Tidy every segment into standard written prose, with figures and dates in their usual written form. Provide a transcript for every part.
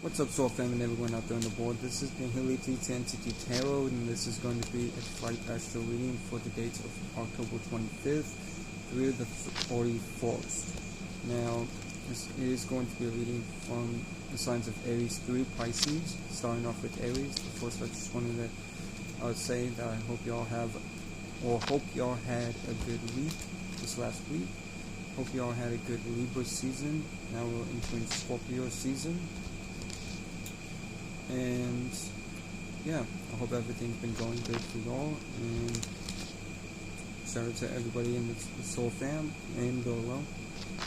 What's up, Soul Fam and everyone out there on the board? This is the Hility Entity Tarot, and this is going to be a flight astro reading for the dates of October 25th through the 31st. Now, this is going to be a reading from the signs of Aries through Pisces, starting off with Aries. First, I just wanted to say that I hope y'all had a good week this last week. Hope y'all had a good Libra season. Now we're entering Scorpio season. And yeah, I hope everything's been going good for y'all, and shout out to everybody in the Soul Fam and go well.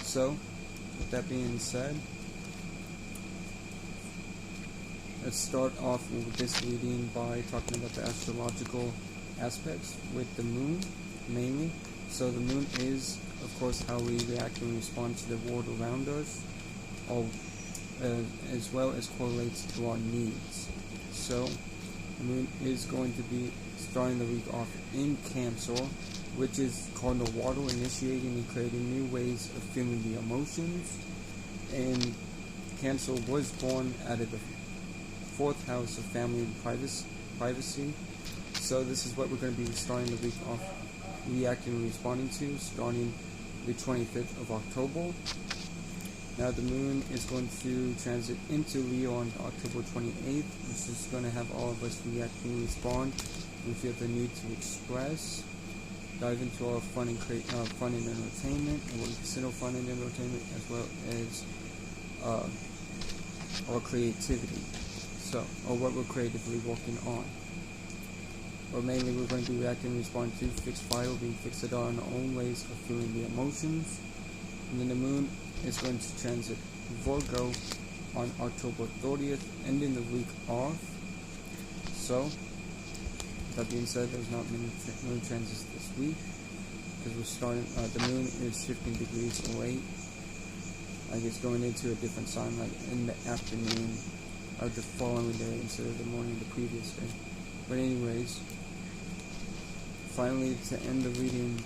So, with that being said, let's start off with this reading by talking about the astrological aspects with the moon, mainly. So the moon is, of course, how we react and respond to the world around us, as well as correlates to our needs. So the moon is going to be starting the week off in Cancer, which is cardinal water, initiating and creating new ways of feeling the emotions. And Cancer was born out of the 4th house of family and privacy. So this is what we're going to be starting the week off reacting and responding to, starting the 25th of October. Now the moon is going to transit into Leo on October 28th, which is going to have all of us react and respond. We feel the need to express, dive into our fun and entertainment, and what we consider fun and entertainment, as well as our creativity. So, or what we're creatively working on. Or mainly we're going to be reacting and responding to fixed fire, being fixated on our own ways of feeling the emotions. And then the moon is going to transit Virgo on October 30th, ending the week off. So, that being said, there's not many moon transits this week, because we're starting, the moon is 15 degrees away. Like it's going into a different sign, like in the afternoon of the following day instead of the morning of the previous day. But anyways, finally to end the reading,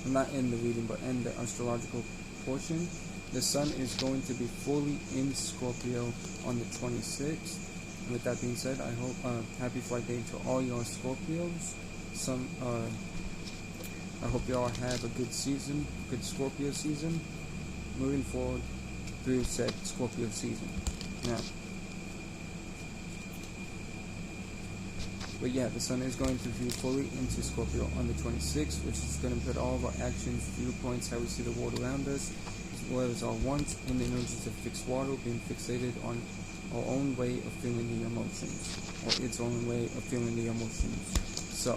not end the reading, but end the astrological portion, the sun is going to be fully in Scorpio on the 26th. And with that being said, I hope happy flight day to all y'all Scorpios. I hope y'all have a good season, good Scorpio season, moving forward through said Scorpio season. Now, but yeah, the sun is going to be fully into Scorpio on the 26th, which is going to put all of our actions, viewpoints, how we see the world around us, as well as our wants and the energies of fixed water, being fixated on our own way of feeling the emotions, or its own way of feeling the emotions. So,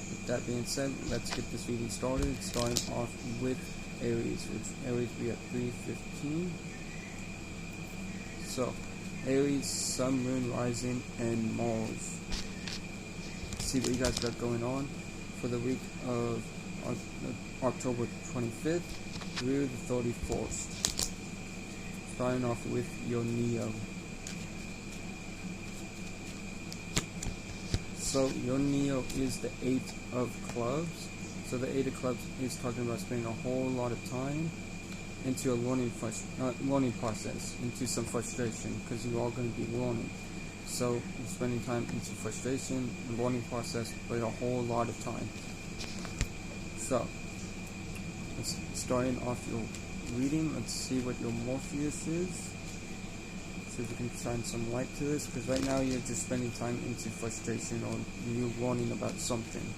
with that being said, let's get this reading started, starting off with Aries, which Aries we at 3:15. So, Aries, Sun, Moon, Rising, and Mars. See what you guys got going on for the week of October 25th through the 31st. Starting off with your Neo. So your Neo is the 8 of clubs. So the 8 of clubs is talking about spending a whole lot of time into a learning process, into some frustration, because you're all going to be learning. So you're spending time into frustration, learning process, but a whole lot of time. So let's starting off your reading. Let's see what your Morpheus is. See if we can shine some light to this, because right now you're just spending time into frustration, or you learning about something.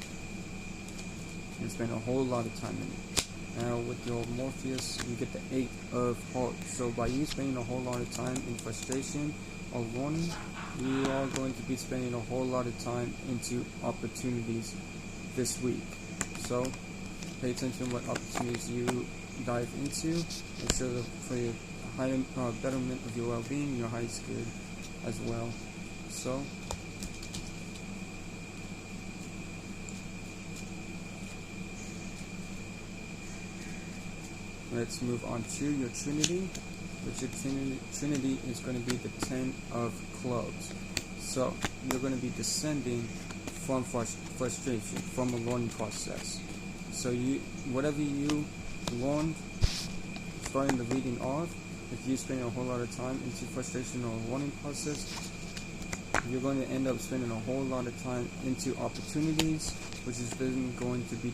You spend a whole lot of time in it. Now with your Morpheus, you get the 8 of Hearts. So by you spending a whole lot of time in frustration or learning, you are going to be spending a whole lot of time into opportunities this week. So pay attention to what opportunities you dive into. Make sure that for your betterment of your well-being, your highest good as well. So let's move on to your Trinity, which your Trinity is going to be the 10 of clubs. So you're going to be descending from frustration, from a learning process. So whatever you learned starting the reading off, if you spend a whole lot of time into frustration or warning process, you're going to end up spending a whole lot of time into opportunities, which is then going to be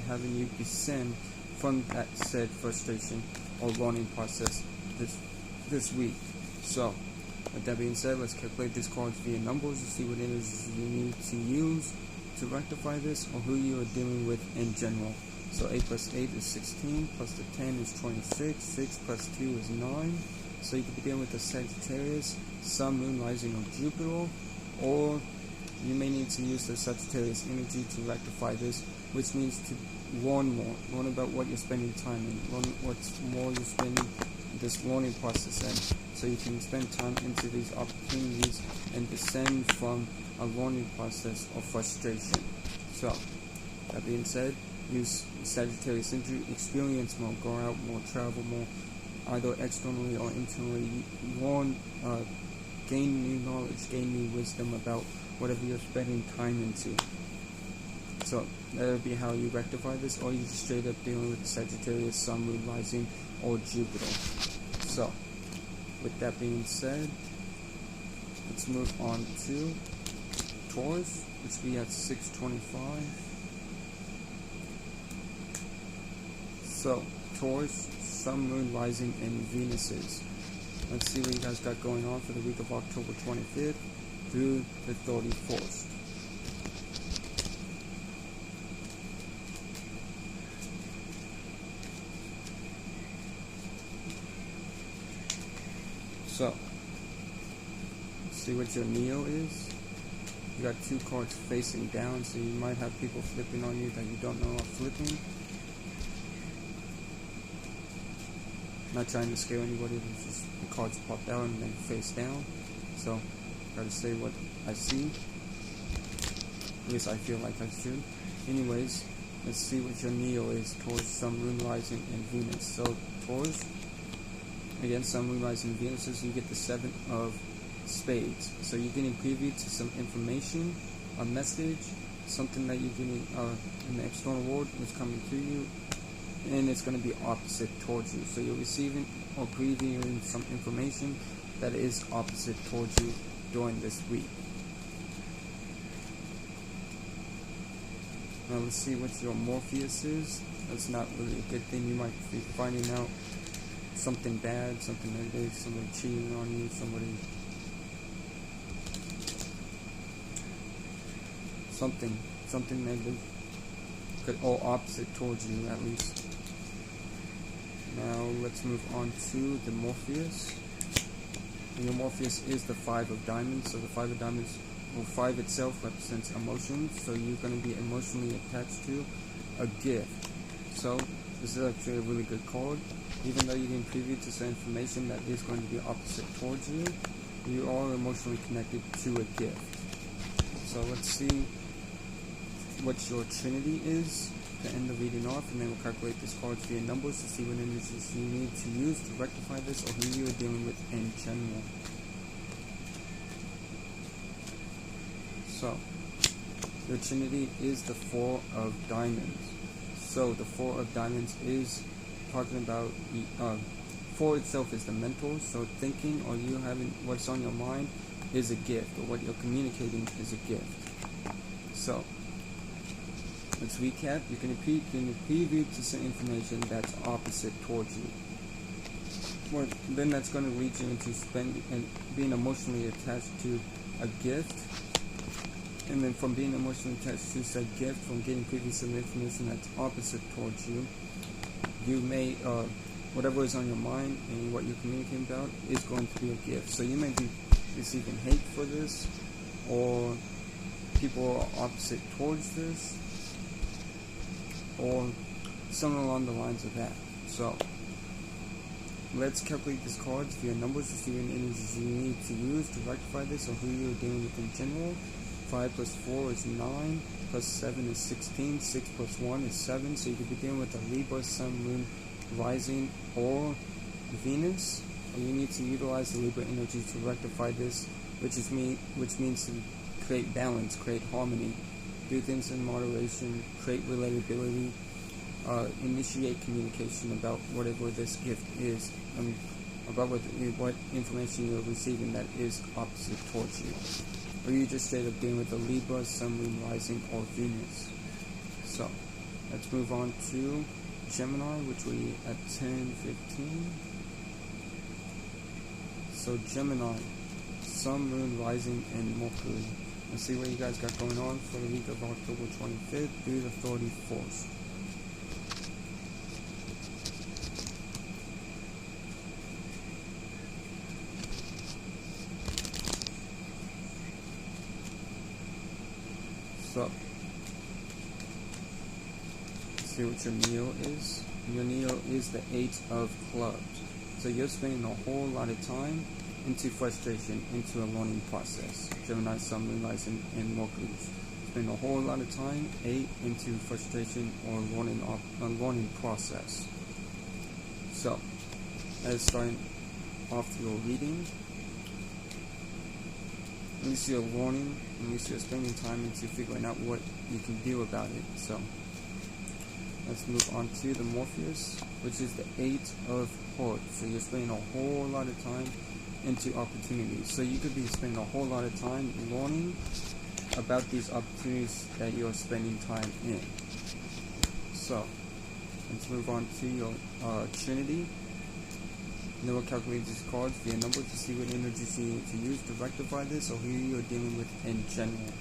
having you descend from that said frustration or warning process this week. So, with that being said, let's calculate these cards via numbers to see what energies you need to use to rectify this, or who you are dealing with in general. So 8 plus 8 is 16, plus the 10 is 26, 6 plus 2 is 9. So you could be dealing with the Sagittarius, Sun, Moon, Rising, or Jupiter, or you may need to use the Sagittarius energy to rectify this, which means to warn more. Warn about what you're spending time in, warn what's more you're spending this warning process in, so you can spend time into these opportunities and descend from a warning process of frustration. So, that being said, use Sagittarius energy, experience more, go out more, travel more, either externally or internally, gain new knowledge, gain new wisdom about whatever you're spending time into. So that would be how you rectify this, or you just straight up dealing with Sagittarius, Sun, Moon, Rising, or Jupiter. So, with that being said, let's move on to Taurus, which we at 625. So, Taurus, Sun, Moon, Rising, and Venuses. Let's see what you guys got going on for the week of October 25th through the 31st. So, let's see what your Neo is. You got two cards facing down, so you might have people flipping on you that you don't know are flipping. Not trying to scare anybody, it's just the cards popped out and they face down. So, gotta say what I see. At least I feel like I should. Anyways, let's see what your Neo is. Taurus, Sun, Moon, Rising, and Venus. So, Taurus, again, Sun, Moon, Rising, and Venus, so you get the 7 of Spades. So you're getting privy to some information, a message, something that you're getting in the external world is coming to you, and it's going to be opposite towards you. So you're receiving or previewing some information that is opposite towards you during this week. Now let's see what your Morpheus is. That's not really a good thing. You might be finding out something bad, something negative, somebody cheating on you, something negative, or opposite towards you at least. Now let's move on to the Morpheus. And your Morpheus is the 5 of Diamonds. So the 5 of Diamonds, well, 5 itself represents emotions. So you're going to be emotionally attached to a gift. So this is actually a really good card. Even though you didn't preview to some information that is going to be opposite towards you, you are emotionally connected to a gift. So let's see what your Trinity is to end the reading off, and then we'll calculate these cards via numbers to see what energies you need to use to rectify this, or who you are dealing with in general. So, your Trinity is the 4 of Diamonds. So the 4 of Diamonds is talking about, 4 itself is the mental, so thinking or you having what's on your mind is a gift, or what you're communicating is a gift. So, let's recap. You can preview to some information that's opposite towards you. Well, then that's going to lead you into spending and being emotionally attached to a gift. And then from being emotionally attached to said gift, from getting privy to some information that's opposite towards you, you may, whatever is on your mind and what you're communicating about is going to be a gift. So you may be receiving hate for this, or people are opposite towards this, or something along the lines of that. So let's calculate these cards via numbers to see what energies you need to use to rectify this, or who you're dealing with in general. 5 plus 4 is 9, plus 7 is 16, 6 plus 1 is 7, so you could be dealing with a Libra, Sun, Moon, Rising, or Venus. And you need to utilize the Libra energy to rectify this, which means to create balance, create harmony, do things in moderation, create relatability, initiate communication about whatever this gift is. about what information you're receiving that is opposite towards you. Or you just straight up dealing with a Libra, Sun, Moon, Rising, or Venus. So, let's move on to Gemini, which we at 10:15. So Gemini, Sun, Moon, Rising, and Mercury. Let's see what you guys got going on for the week of October 25th through the 31st. So, let's see what your Neo is. Your Neo is the 8 of Clubs. So you're spending a whole lot of time into frustration, into a learning process. Gemini, Sun, Moon, Rising, and Mercury. Spend a whole lot of time, 8, into frustration or learning process. So, as starting off your reading, at least you're learning, at least you're spending time into figuring out what you can do about it. So, let's move on to the Morpheus, which is the 8 of Hearts. So you're spending a whole lot of time into opportunities. So you could be spending a whole lot of time learning about these opportunities that you're spending time in. So, let's move on to your Trinity. And then we'll calculate these cards via numbers to see what energies you need to use to rectify this, or who you're dealing with in general.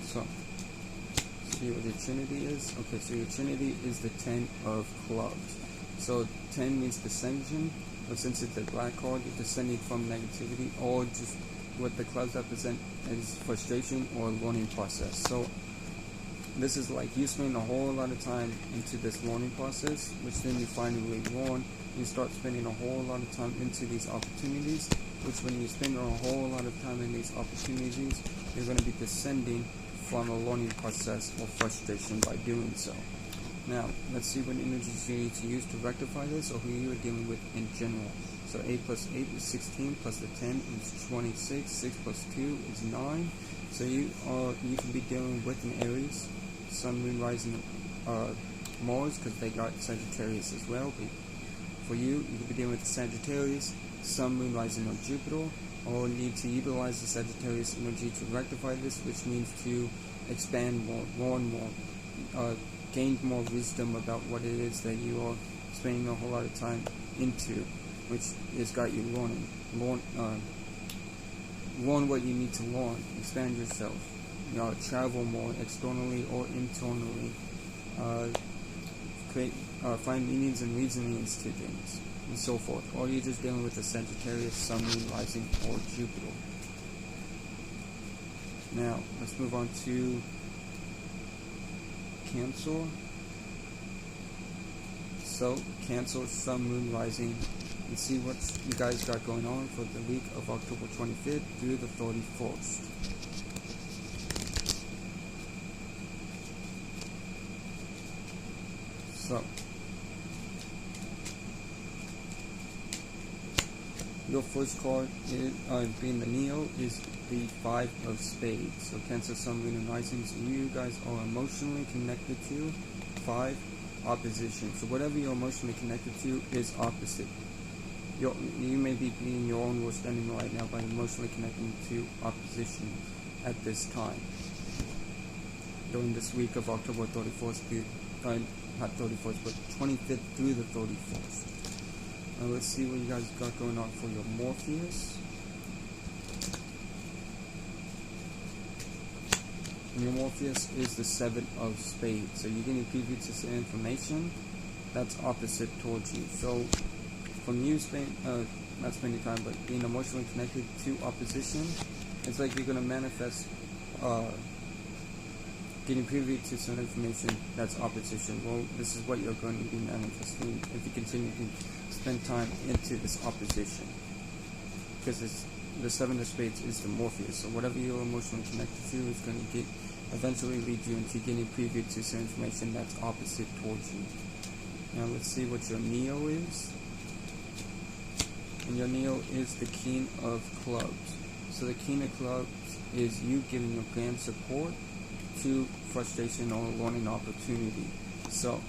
So, see what your Trinity is. Okay, so your Trinity is the 10 of Clubs. So 10 means descension, but since it's a black card, you're descending from negativity, or just what the clubs represent is frustration or learning process. So this is like you spend a whole lot of time into this learning process, which then you finally learn. You start spending a whole lot of time into these opportunities, which when you spend a whole lot of time in these opportunities, you're going to be descending from a learning process or frustration by doing so. Now, let's see what energies you need to use to rectify this, or who you are dealing with in general. So 8 plus 8 is 16, plus the 10 is 26, 6 plus 2 is 9. So you can be dealing with an Aries, Sun, Moon, Rising, Mars, because they got Sagittarius as well. But for you could be dealing with the Sagittarius, Sun, Moon, Rising, or Jupiter, or need to utilize the Sagittarius energy to rectify this, which means to expand more, learn more, gain more wisdom about what it is that you are spending a whole lot of time into, which has got you learning. Learn what you need to learn, expand yourself, travel more externally or internally, find meanings and reasonings to things, and so forth. Or you're just dealing with the Sagittarius, Sun, Moon, Rising, or Jupiter. Now, let's move on to Cancer. So, Cancer, Sun, Moon, Rising. Let's see what you guys got going on for the week of October 25th through the 31st. So, your first card, being the Neo, is the 5 of Spades. So Cancer, Sun, Moon, and Rising. So you guys are emotionally connected to 5 opposition. So whatever you're emotionally connected to is opposite. You may be being your own worst enemy right now by emotionally connecting to opposition at this time. During this week of October 31st through, not 31st, but 25th through the 31st. Now let's see what you guys got going on for your Morpheus. And your Morpheus is the 7 of Spades. So you're getting preview to some information that's opposite towards you. So from you not spending time, but being emotionally connected to opposition, it's like you're going to manifest getting privy to some information that's opposition. Well, this is what you're going to be manifesting if you continue to spend time into this opposition. Because the 7 of Spades is the Morpheus. So whatever you're emotionally connected to is going to eventually lead you into getting privy to some information that's opposite towards you. Now let's see what your Neo is. And your Neo is the King of Clubs. So the King of Clubs is you giving your grand support to frustration or learning opportunity. So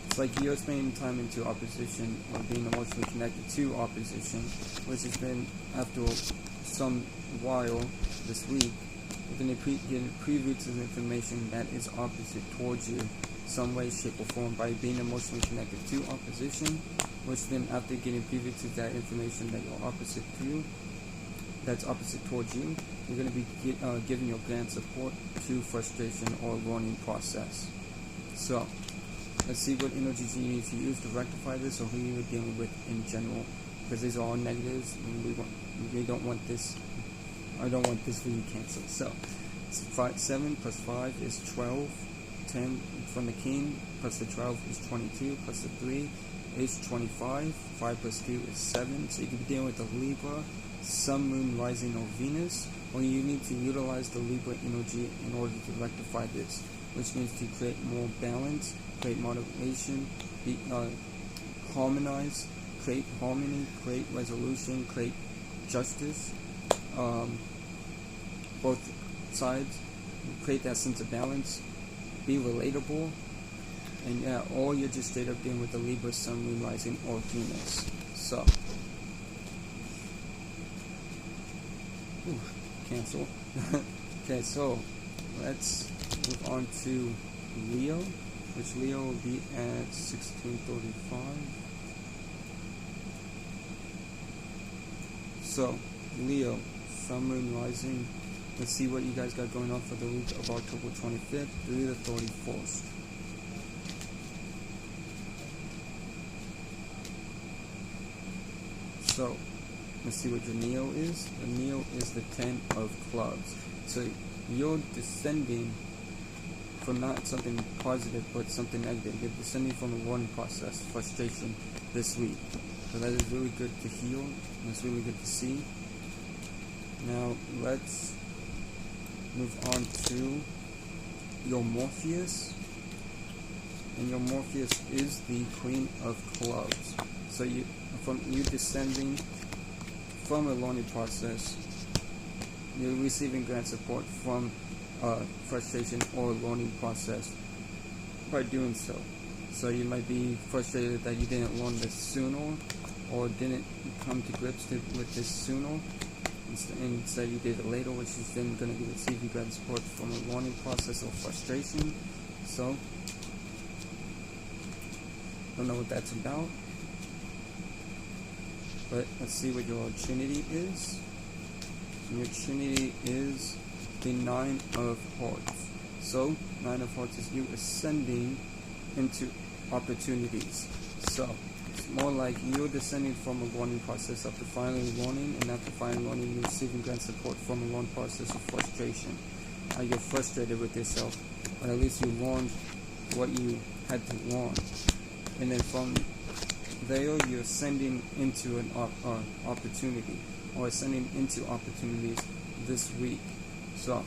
it's like you're spending time into opposition or being emotionally connected to opposition, which has been after some while this week. You're going to get a preview to the information that is opposite towards you, some way, shape, or form, by being emotionally connected to opposition, which then after getting preview to that information that you're opposite to, that's opposite towards you, you're going to be giving your grand support to frustration or learning process. So let's see what energies you need to use to rectify this, or who you're dealing with in general, because these are all negatives, and we don't want this. I don't want this video canceled. So 7 plus 5 is 12. 10 from the king plus the 12 is 22, plus the 3 is 25. 5 plus 2 is 7. So you could be dealing with the Libra, Sun, Moon, Rising, or Venus, or you need to utilize the Libra energy in order to rectify this, which means to create more balance, create moderation, harmonize, create harmony, create resolution, create justice, both sides, create that sense of balance, be relatable, and yeah, or you're just straight up dealing with the Libra, Sun, Moon, Rising, or Venus. So, cancel. Okay, so let's move on to Leo, which Leo will be at 1635. So, Leo, Sun, Moon, Rising. Let's see what you guys got going on for the week of October 25th through the 31st. So, let's see what your Neo is. The Neo is the 10 of clubs. So, you're descending from not something positive, but something negative. You're descending from a learning process, frustration, this week. So that is really good to heal. That's really good to see. Now, let's move on to your Morpheus, and your Morpheus is the Queen of Clubs. So you descending from a learning process, you're receiving grand support from frustration or learning process by doing so. So you might be frustrated that you didn't learn this sooner, or didn't come to grips with this sooner. Instead you did it later, which is then going to be receiving grand support from a learning process or frustration. So, don't know what that's about, but let's see what your Trinity is. And your Trinity is the 9 of Hearts. So, 9 of Hearts is you ascending into opportunities. So, it's more like you're descending from a learning process after finally learning, and after finally learning, you're receiving grand support from a learning process of frustration. You're frustrated with yourself, but at least you learned what you had to learn. And then from there, you're ascending into an opportunity, or ascending into opportunities this week. So,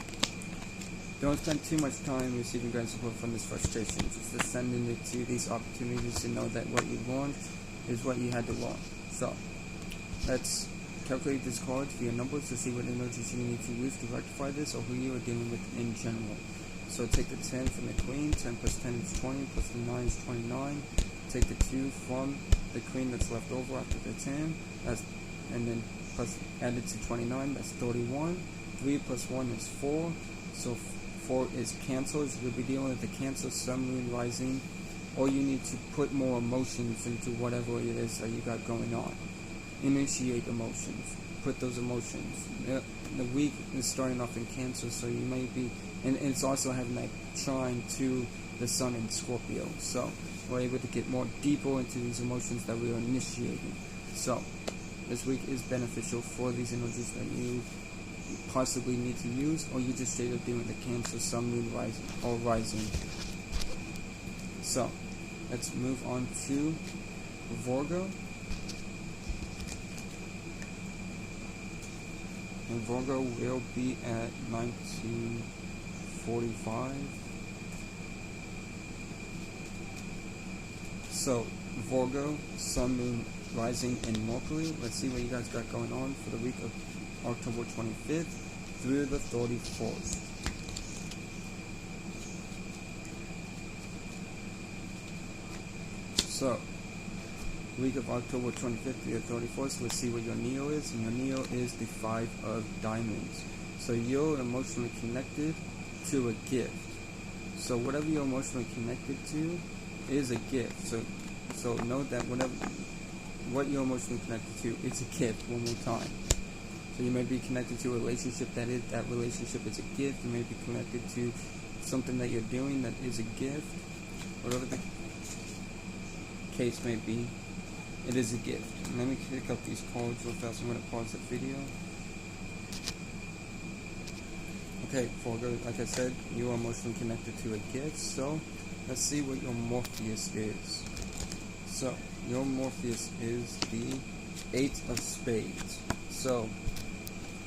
don't spend too much time receiving grand support from this frustration. Just ascending into these opportunities to know that what you learned is what you had to learn. So, let's calculate this card for your numbers to see what energies you need to use to rectify this, or who you are dealing with in general. So take the 10 from the Queen. 10 plus 10 is 20, plus the 9 is 29. Take the 2 from the Queen that's left over after the 10, and then plus add it to 29, that's 31. 3 plus 1 is 4, so 4 is cancers. You'll be dealing with the Cancer, Sun, Moon, Rising, or you need to put more emotions into whatever it is that you got going on. Initiate emotions. Put those emotions. The week is starting off in Cancer, so you may be, and it's also having that trine to the Sun in Scorpio. So we're able to get more deeper into these emotions that we are initiating. So this week is beneficial for these energies that you possibly need to use, or you just straight up dealing with the Cancer, Sun, Moon, Rising, or Rising. So let's move on to Virgo. And Virgo will be at 1945. So Virgo, Sun, Moon, Rising, and Mercury. Let's see what you guys got going on for the week of October 25th through the 31st. So, week of October 25th to the 31st, let's see what your Neo is. And your Neo is the 5 of Diamonds. So you're emotionally connected to a gift. So whatever you're emotionally connected to is a gift. So know that what you're emotionally connected to is a gift. One more time. So you may be connected to a relationship that relationship is a gift. You may be connected to something that you're doing that is a gift. Whatever the case may be, it is a gift. Let me pick up these cards real fast. I'm going to pause the video. Okay, like I said, you are emotionally connected to a gift. So let's see what your Morpheus is. So your Morpheus is the 8 of Spades. So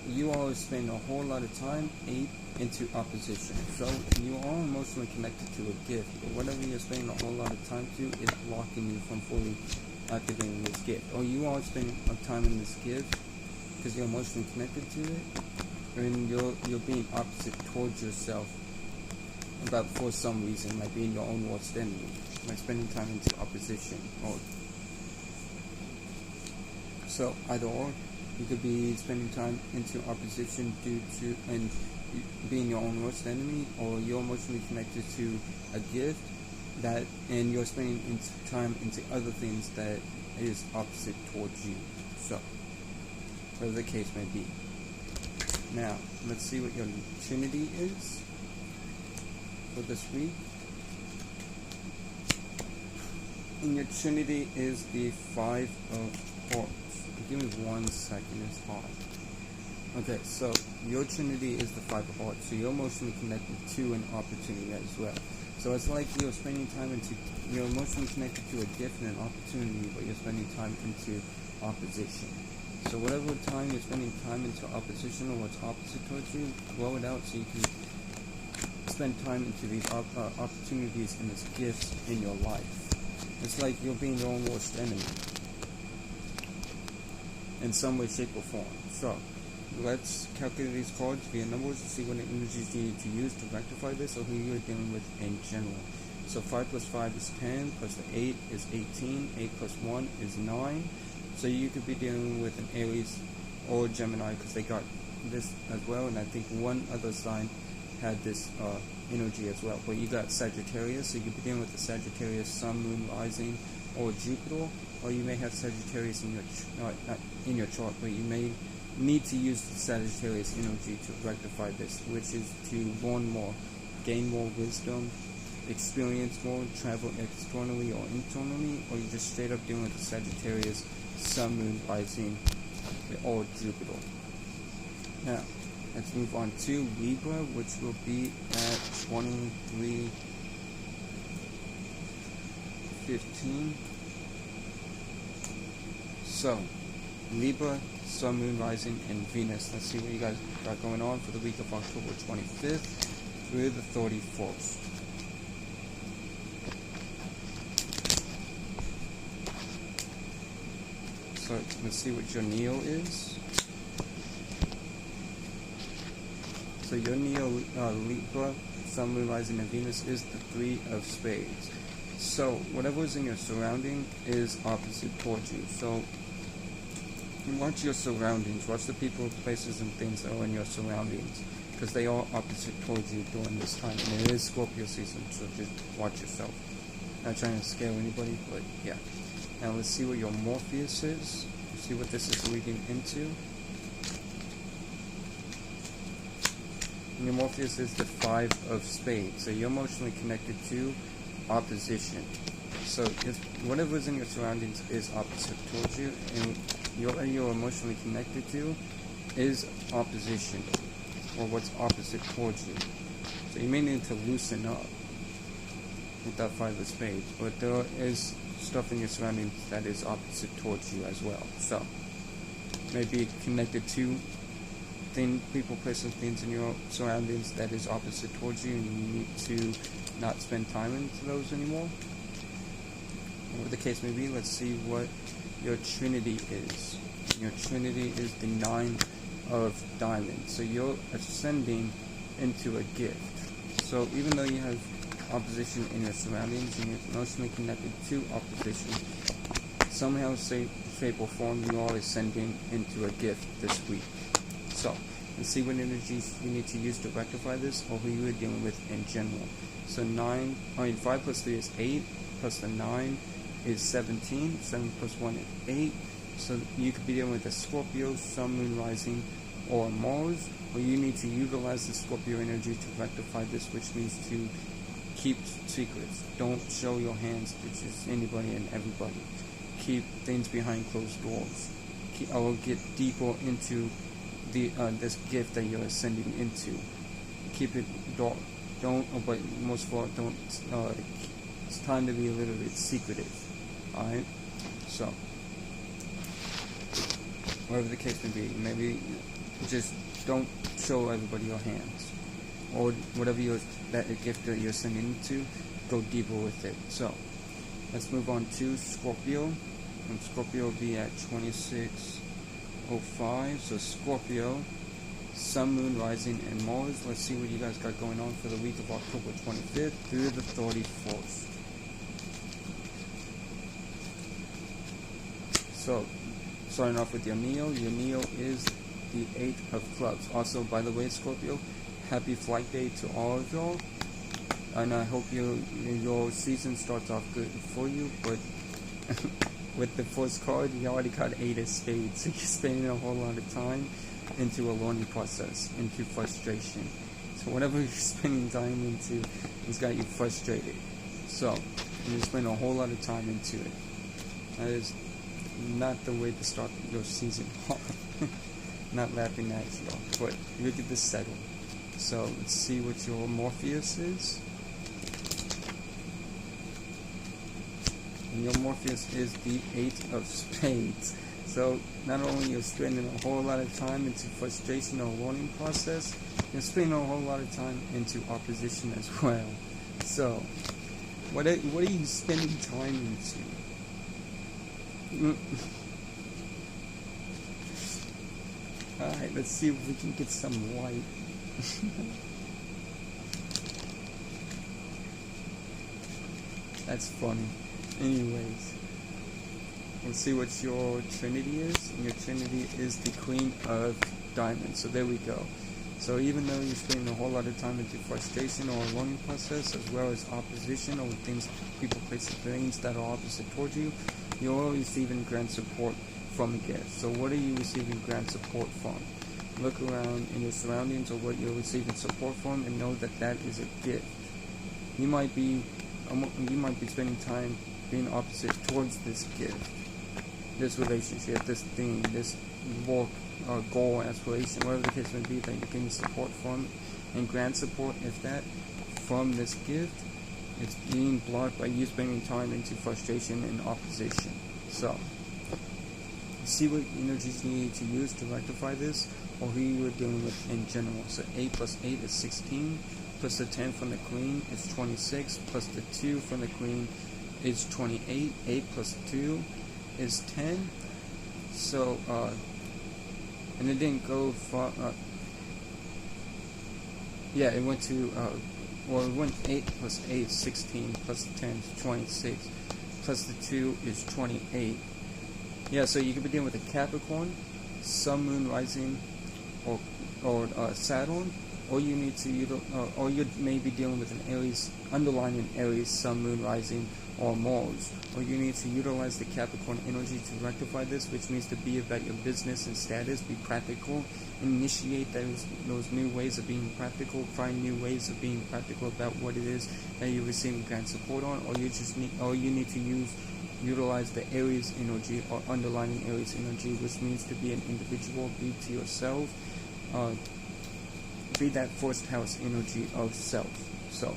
you always spend a whole lot of time 8 into opposition. So you are emotionally connected to a gift, but whatever you're spending a whole lot of time to is blocking you from fully activating this gift. Or you are spending time in this gift because you're emotionally connected to it, and you're being opposite towards yourself for some reason, like being your own worst enemy, like spending time into opposition. Or so either or, you could be spending time into opposition due to and being your own worst enemy, or you're emotionally connected to a gift and you're spending time into other things that is opposite towards you. So whatever the case may be. Now let's see what your Trinity is for this week. And your Trinity is the 5 of Hearts. Give me 1 second, it's hard. Okay, so your Trinity is the 5 of Hearts, so you're emotionally connected to an opportunity as well. So it's like you're emotionally connected to a gift and an opportunity, but you're spending time into opposition. So whatever time you're spending time into opposition or what's opposite towards you, blow it out so you can spend time into these opportunities and these gifts in your life. It's like you're being your own worst enemy in some way, shape, or form. So let's calculate these cards via numbers to see what energies you need to use to rectify this, or who you're dealing with in general. So 5 plus 5 is 10, plus the 8 is 18, 8 plus 1 is 9. So you could be dealing with an Aries or Gemini, because they got this as well, and I think one other sign had this energy as well. But you got Sagittarius, so you could be dealing with the Sagittarius, Sun, Moon, Rising, or Jupiter, or you may have Sagittarius in your chart, but you may need to use the Sagittarius energy to rectify this, which is to learn more, gain more wisdom, experience more, travel externally or internally, or you're just straight up dealing with the Sagittarius, Sun, Moon, Rising, or Jupiter. Now, let's move on to Libra, which will be at 23:15. So, Libra, Sun, Moon, Rising, and Venus. Let's see what you guys got going on for the week of October 25th through the 31st. So let's see what your Neo is. So your Neo, Libra, Sun, Moon, Rising, and Venus is the 3 of Spades. So whatever is in your surrounding is opposite towards you. So watch your surroundings. Watch the people, places, and things that are in your surroundings, because they are opposite towards you during this time. And it is Scorpio season, so just watch yourself. Not trying to scare anybody, but yeah. Now let's see what your Morpheus is. See what this is leading into. And your Morpheus is the 5 of Spades. So you're emotionally connected to opposition. So if whatever is in your surroundings is opposite towards you, and you're emotionally connected to is opposition, or what's opposite towards you. So you may need to loosen up with that 5 of Spades, but there is stuff in your surroundings that is opposite towards you as well. So maybe connected to people, places, things in your surroundings that is opposite towards you, and you need to not spend time into those anymore. Whatever the case may be, let's see what your Trinity is. Your Trinity is the 9 of Diamonds. So you're ascending into a gift. So even though you have opposition in your surroundings, and you're emotionally connected to opposition. Somehow, shape, or form, you are ascending into a gift this week. So, let's see what energies you need to use to rectify this, or who you are dealing with in general. So 5 plus 3 is 8, plus the 9 is 17, 7 plus 1 is 8. So you could be dealing with a Scorpio, Sun, Moon, Rising, or Mars, or you need to utilize the Scorpio energy to rectify this, which means to keep secrets. Don't show your hands to just anybody and everybody. Keep things behind closed doors. I will get deeper into this gift that you're ascending into. Keep it dark. But most of all, don't. It's time to be a little bit secretive. All right. So, whatever the case may be, maybe just don't show everybody your hands, or whatever that gift that you're sending into. Go deeper with it. So, let's move on to Scorpio. And Scorpio will be at 26:05. So Scorpio, Sun, Moon, Rising, and Mars. Let's see what you guys got going on for the week of October 25th through the 31st. So, starting off with your Neo. Your Neo is the 8 of Clubs. Also, by the way, Scorpio, happy flight day to all of y'all. And I hope your season starts off good for you. But with the first card, you already got 8 of Spades. So you're spending a whole lot of time into a learning process, into frustration. So whatever you're spending time into has got you frustrated. So you spend a whole lot of time into it. That is not the way to start your season off. Not laughing at y'all, but look at this settle. So let's see what your Morpheus is. And your Morpheus is the 8 of Spades. So not only you're spending a whole lot of time into frustration or learning process, you're spending a whole lot of time into opposition as well. So what are you spending time into? Alright, let's see if we can get some light. That's funny. Anyways, let's see what your Trinity is. And your Trinity is the Queen of Diamonds. So there we go. So even though you're spending a whole lot of time into frustration or a learning process, as well as opposition or things, people place things that are opposite towards you, you're receiving grand support from a gift. So what are you receiving grand support from? Look around in your surroundings or what you're receiving support from, and know that that is a gift. You might be spending time being opposite towards this gift, this relationship, this thing, this work, goal, aspiration, whatever the case may be that you're getting support from. And grand support, if that from this gift, it's being blocked by you spending time into frustration and opposition. So see what energies you need to use to rectify this, or who you are dealing with in general. So 8 plus 8 is 16, plus the 10 from the Queen is 26, plus the 2 from the Queen is 28. 8 plus 2 is 10. So and it didn't go far. Yeah, it went to it went 8 plus 8 is 16, plus the 10 is 26, plus the 2 is 28. Yeah, so you could be dealing with a Capricorn, Sun, Moon, Rising, or Saturn, or you need to or you may be dealing with an Aries, underlying Aries, Sun, Moon, Rising, or Mars, or you need to utilize the Capricorn energy to rectify this, which means to be about your business and status, be practical, initiate those new ways of being practical, find new ways of being practical about what it is that you're receiving grand support on, or you need to utilize the Aries energy or underlying Aries energy, which means to be an individual, be to yourself, be that first house energy of self. So,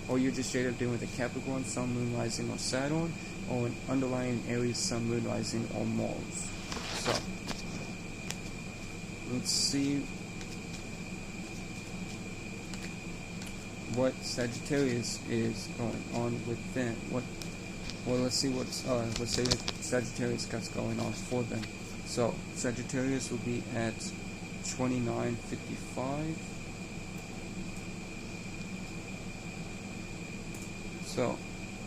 or you're just straight up dealing with a Capricorn, Sun, Moon, Rising, or Saturn, or an underlying Aries, Sun, Moon, Rising, or Mars. So, let's see what Sagittarius is going on with them. Well, let's see what Sagittarius got going on for them. So Sagittarius will be at 29:55. So,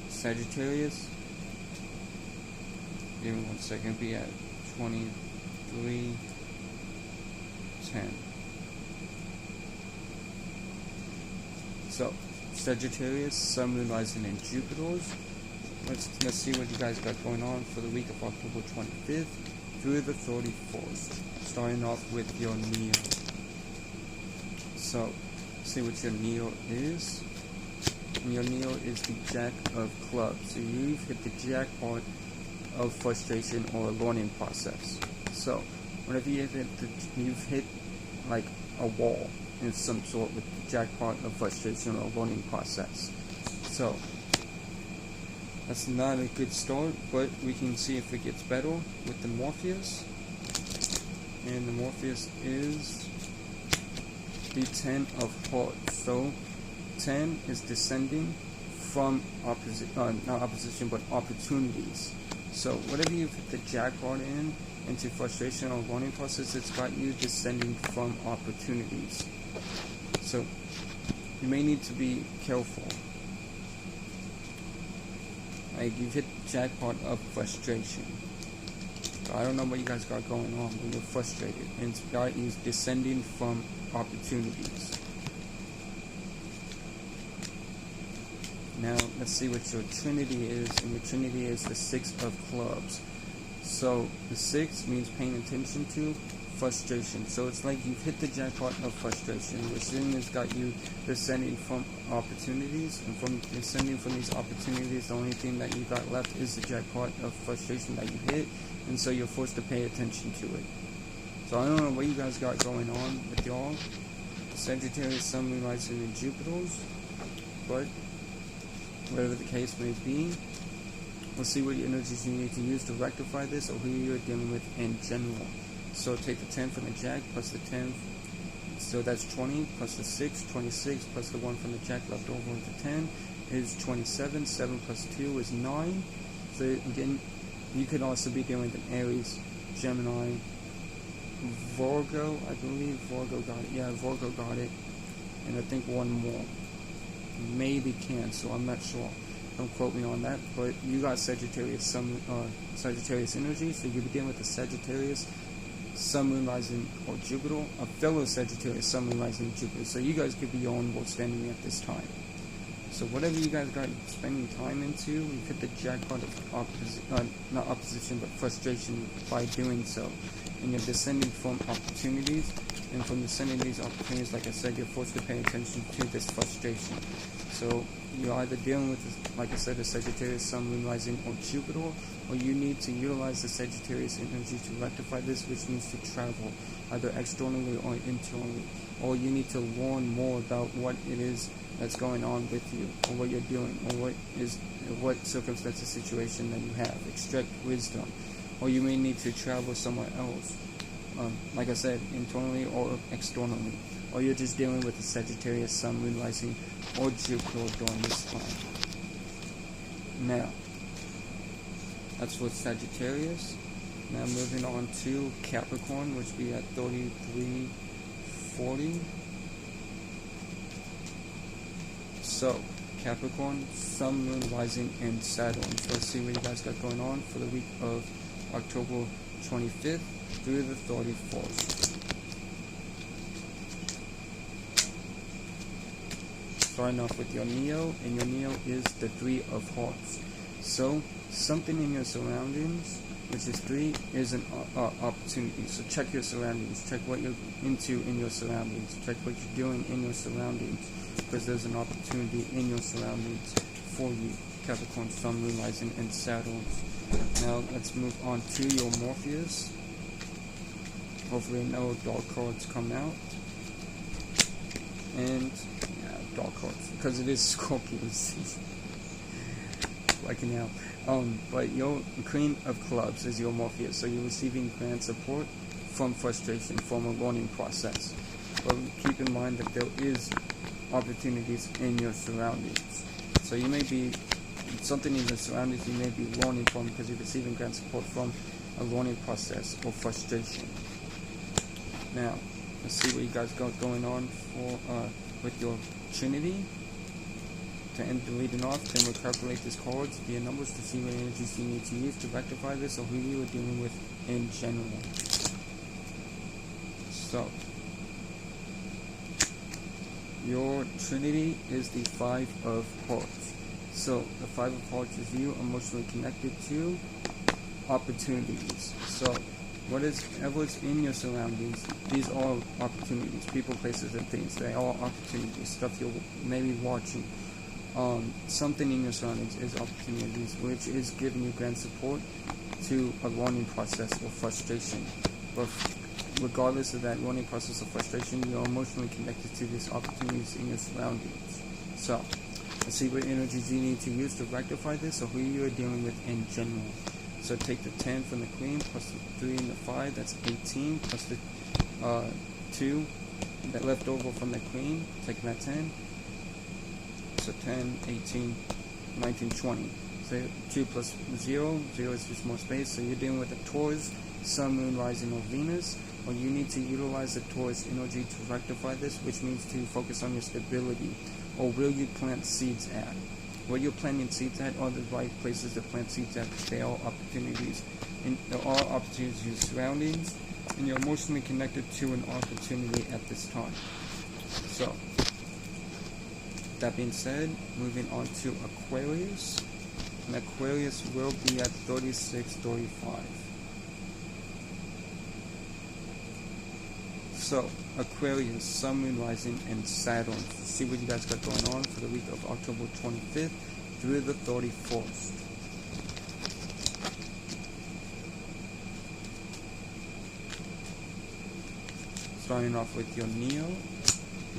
Sagittarius, give me 1 second, be at 23:10. So, Sagittarius, Sun, Moon, Rising, and Jupiter's. Let's see what you guys got going on for the week of October 25th through the 31st. Starting off with your Neo. So, see what your Neo is. And your Neo is the Jack of Clubs. So you've hit the jackpot of frustration or a learning process. So, whenever you've hit like a wall in some sort with the jackpot of frustration or learning process. So, that's not a good start, but we can see if it gets better with the Morpheus. And the Morpheus is the 10 of Hearts. So 10 is descending from not opposition, but opportunities. So whatever you've hit the jackpot into frustration or learning process, it's got you descending from opportunities. So you may need to be careful. Like, you've hit the jackpot of frustration. I don't know what you guys got going on when you're frustrated. And it's got you descending from opportunities. Now, let's see what your Trinity is. And your Trinity is the 6 of Clubs. So, the 6 means paying attention to frustration. So, it's like you've hit the jackpot of frustration, which then has got you descending from opportunities. And from descending from these opportunities, the only thing that you got left is the jackpot of frustration that you hit. And so you're forced to pay attention to it. So I don't know what you guys got going on with y'all. Sagittarius, Sun, Moon, Rising, and Jupiter's. But whatever the case may be, we'll see what energies you need to use to rectify this or who you're dealing with in general. So take the 10 from the Jack plus the 10. So that's 20 plus the 6, 26 plus the 1 from the Jack left over with the 10 is 27. 7 plus 2 is 9. So again, you could also be dealing with an Aries, Gemini, Virgo. I believe Virgo got it. Yeah, Virgo got it. And I think one more. Maybe Cancer. I'm not sure. Don't quote me on that. But you got Sagittarius, Sagittarius energy. So you'll be dealing with the Sagittarius, Sun, Moon, Rising, or Jupiter. A fellow Sagittarius, Sun, Moon, Rising, Jupiter. So you guys could be your own world standing at this time. So whatever you guys got spending time into, you've hit the jackpot of not opposition, but frustration by doing so. And you're descending from opportunities, and from descending these opportunities, like I said, you're forced to pay attention to this frustration. So you're either dealing with, like I said, the Sagittarius, Sun, Moon, Rising, or Jupiter, or you need to utilize the Sagittarius energy to rectify this, which means to travel, either externally or internally. Or you need to learn more about what it is that's going on with you, or what you're doing, or what circumstances, situation that you have. Extract wisdom. Or you may need to travel somewhere else, like I said, internally or externally. Or you're just dealing with the Sagittarius, Sun, Moon, Rising, or Jupiter during this time. Now, that's for Sagittarius. Now moving on to Capricorn, which will be at 33:40. So, Capricorn, Sun, Moon, Rising, and Saturn. So let's see what you guys got going on for the week of October 25th through the 31st. Starting off with your Neo, and your Neo is the 3 of Hearts. So, something in your surroundings, which is 3, is an opportunity. So check your surroundings, check what you're into in your surroundings, check what you're doing in your surroundings, because there's an opportunity in your surroundings for you, Capricorn, Sun, Moon, Rising, and Saturn. Now let's move on to your Morpheus. Hopefully no dark cards come out. And yeah, dark cards, because it is Scorpio season. Liking out. But your Queen of Clubs is your Morpheus, so you're receiving grand support from frustration, from a learning process. But keep in mind that there is opportunities in your surroundings. So you may be, something in your surroundings you may be learning from, because you're receiving grand support from a learning process or frustration. Now, let's see what you guys got going on for with your Trinity. to end the reading off, then we'll calculate these cards via numbers to see what energies you need to use to rectify this, or who you are dealing with in general. So, your trinity is the Five of Hearts. So, the Five of Hearts is you emotionally connected to opportunities. So, whatever's in your surroundings, these are opportunities. People, places, and things. They are opportunities. Stuff you're maybe watching. Something in your surroundings is opportunities, which is giving you grand support to a learning process or frustration. But regardless of that learning process or frustration, you're emotionally connected to these opportunities in your surroundings. So, let's see what energies you need to use to rectify this, or who you are dealing with in general. So take the 10 from the Queen, plus the 3 and the 5, that's 18, plus the 2 that left over from the Queen, taking that 10. So 10, 18, 19, 20. So 2 plus 0, 0 is just more space. So you're dealing with a Taurus, Sun, Moon, Rising, or Venus. Or you need to utilize the Taurus energy to rectify this, which means to focus on your stability. Or will you plant seeds at? Where you're planting seeds at are the right places to plant seeds at. There are opportunities. And there are opportunities in your surroundings. And you're emotionally connected to an opportunity at this time. So, that being said, moving on to Aquarius. And Aquarius will be at 36-35. So, Aquarius, Sun, Moon, Rising, and Saturn. See what you guys got going on for the week of October 25th through the 31st. Starting off with your Neo.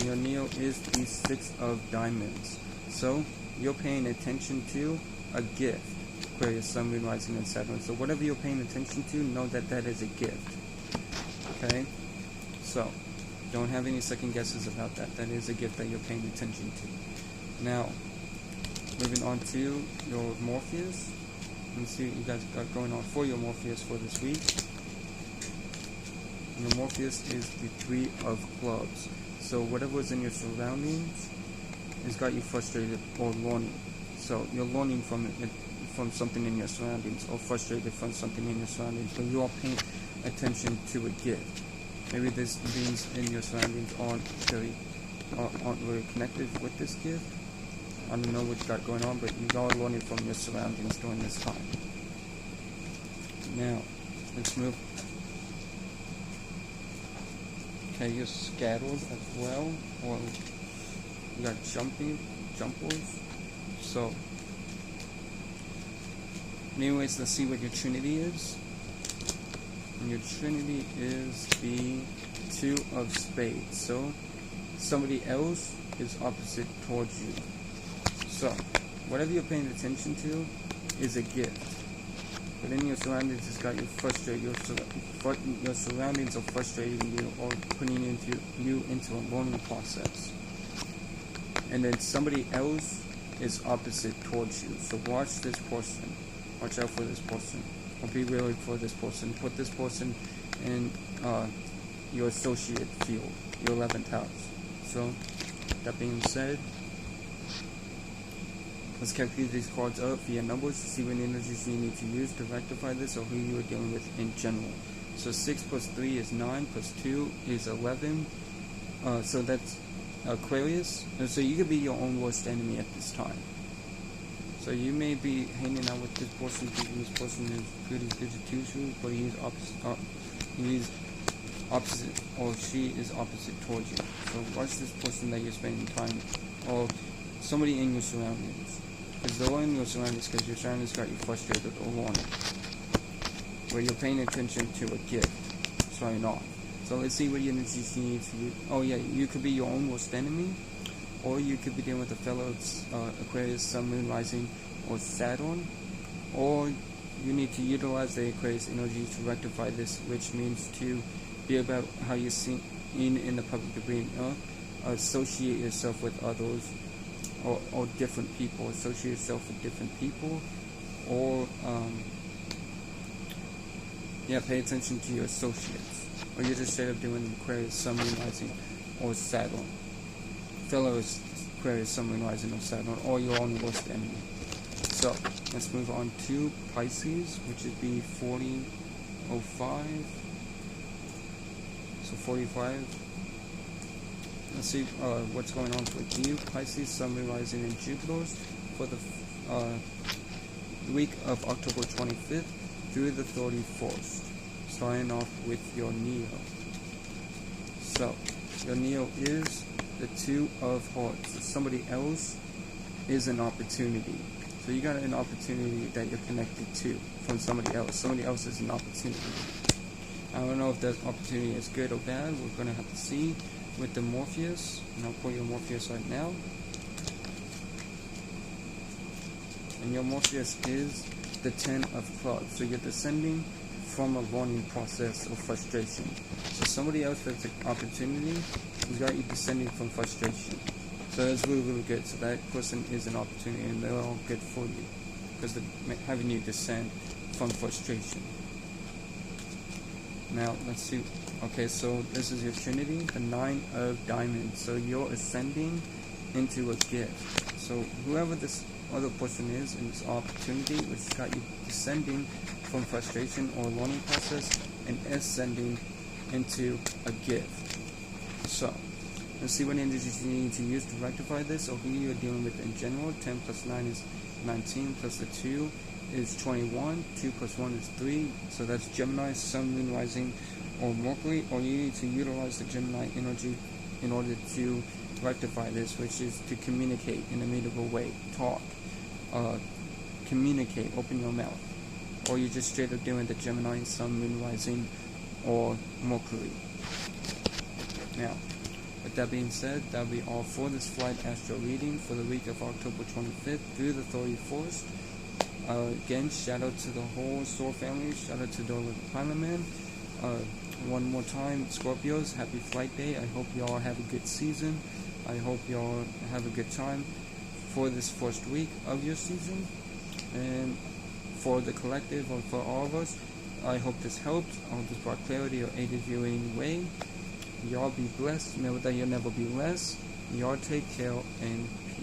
Your Neo is the 6 of Diamonds. So, you're paying attention to a gift. Aquarius, Sun, Moon, Rising, and Saturn. So, whatever you're paying attention to, know that that is a gift. Okay? So, don't have any second guesses about that. That is a gift that you're paying attention to. Now, moving on to your Morpheus. Let's see what you guys got going on for your Morpheus for this week. Your Morpheus is the 3 of Clubs. So, whatever is in your surroundings has got you frustrated or learning. So, you're learning from something in your surroundings, or frustrated from something in your surroundings, but you are paying attention to a gift. Maybe these in your surroundings aren't really connected with this gift. I don't know what you got going on, but you are learning from your surroundings during this time. Now, let's move. Okay, you're scattered as well, or you got jumpers. So, anyways, let's see what your Trinity is. And your Trinity is the 2 of Spades. So, somebody else is opposite towards you. So, whatever you're paying attention to is a gift. But in your surroundings, it's got you frustrated. Your surroundings are frustrating you, or putting you into a learning process. And then somebody else is opposite towards you. So watch this person. Watch out for this person. Or be wary for this person. Put this person in your associate field, your 11th house. So, that being said, let's calculate these cards up via numbers to see what energies you need to use to rectify this, or who you are dealing with in general. So 6 plus 3 is 9, plus 2 is 11. So that's Aquarius. And so you could be your own worst enemy at this time. So you may be hanging out with this person thinking this person is pretty good to you, but he's opposite, or she is opposite towards you. So watch this person that you're spending time with, or somebody in your surroundings. Because they're in your surroundings, because your surroundings got you frustrated or wanted. Where you're paying attention to a gift. Starting off. So let's see what energies you need to use. Oh yeah, you could be your own worst enemy. Or you could be dealing with a fellow Aquarius, Sun, Moon, Rising, or Saturn. Or you need to utilize the Aquarius energy to rectify this, which means to be about how you're seen in the public arena. Associate yourself with others, or different people. Associate yourself with different people. Or, pay attention to your associates. Or you're just straight up doing Aquarius, Sun, Moon, Rising, or Saturn. Fellow Aquarius, Sun, Moon, Rising, or Saturn, or your own worst enemy. So let's move on to Pisces, which would be 4005. So 45. Let's see what's going on with you, Pisces, Sun, Moon, Rising, and Jupiter for the week of October 25th through the 31st. Starting off with your Neo. So your Neo is the Two of Hearts. So somebody else is an opportunity. So you got an opportunity that you're connected to from somebody else. Somebody else is an opportunity. I don't know if that opportunity is good or bad. We're going to have to see with the Morpheus. And I'll pull your Morpheus right now. And your Morpheus is the 10 of Clubs. So you're descending from a learning process of frustration. So somebody else has an opportunity who's got you descending from frustration. So that's really, really good. So that person is an opportunity, and they're all good for you because they're having you descend from frustration. Now, let's see. Okay, so this is your Trinity, the 9 of Diamonds. So you're ascending into a gift. So whoever this other person is in this opportunity, which got you descending from frustration or learning process and ascending into a gift. So let's see what energies you need to use to rectify this, or who you're dealing with in general. 10 plus 9 is 19, plus the 2 is 21, 2 plus 1 is 3, so that's Gemini, Sun, Moon, Rising, or Mercury, or you need to utilize the Gemini energy in order to rectify this, which is to communicate in a meaningful way, talk, communicate, open your mouth, or you're just straight up doing the Gemini, Sun, Moon, Rising, or Mercury. Now, with that being said, that'll be all for this flight astro reading for the week of October 25th through the 31st. Again, shout out to the whole Soul family, shout out to the Pilot Man. One more time, Scorpios, happy flight day. I hope y'all have a good season. I hope y'all have a good time for this first week of your season. And for the collective, or for all of us, I hope this helped. I hope this brought clarity or aided you in any way. Y'all be blessed. Remember that you'll never be less. Y'all take care and peace.